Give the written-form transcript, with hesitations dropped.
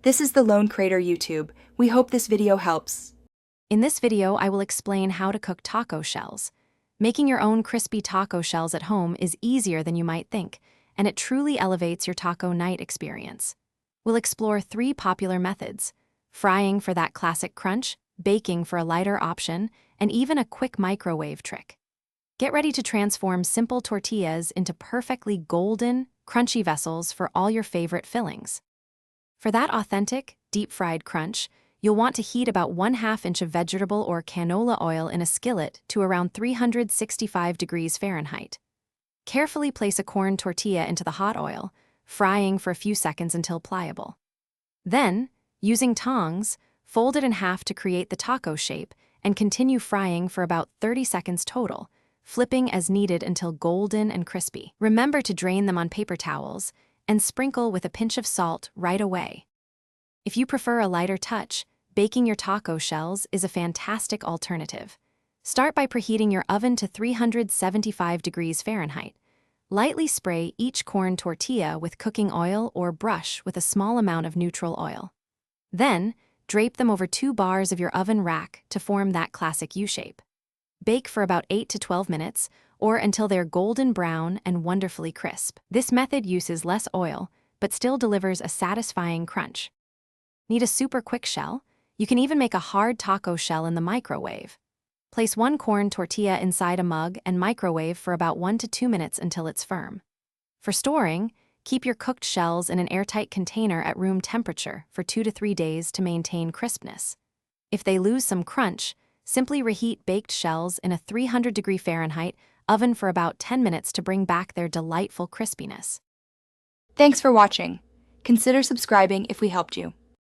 This is the Lone Crater YouTube. We hope this video helps. In this video, I will explain how to cook taco shells. Making your own crispy taco shells at home is easier than you might think, and it truly elevates your taco night experience. We'll explore 3 popular methods: frying for that classic crunch, baking for a lighter option, and even a quick microwave trick. Get ready to transform simple tortillas into perfectly golden, crunchy vessels for all your favorite fillings. For that authentic, deep-fried crunch, you'll want to heat about 1/2 inch of vegetable or canola oil in a skillet to around 365 degrees Fahrenheit. Carefully place a corn tortilla into the hot oil, frying for a few seconds until pliable. Then, using tongs, fold it in half to create the taco shape and continue frying for about 30 seconds total, flipping as needed until golden and crispy. Remember to drain them on paper towels and sprinkle with a pinch of salt right away. If you prefer a lighter touch, baking your taco shells is a fantastic alternative. Start by preheating your oven to 375 degrees Fahrenheit. Lightly spray each corn tortilla with cooking oil or brush with a small amount of neutral oil. Then, drape them over 2 bars of your oven rack to form that classic U-shape. Bake for about 8 to 12 minutes, or until they're golden brown and wonderfully crisp. This method uses less oil, but still delivers a satisfying crunch. Need a super quick shell? You can even make a hard taco shell in the microwave. Place 1 corn tortilla inside a mug and microwave for about 1 to 2 minutes until it's firm. For storing, keep your cooked shells in an airtight container at room temperature for 2 to 3 days to maintain crispness. If they lose some crunch, simply reheat baked shells in a 300 degree Fahrenheit oven for about 10 minutes to bring back their delightful crispiness. Thanks for watching. Consider subscribing if we helped you.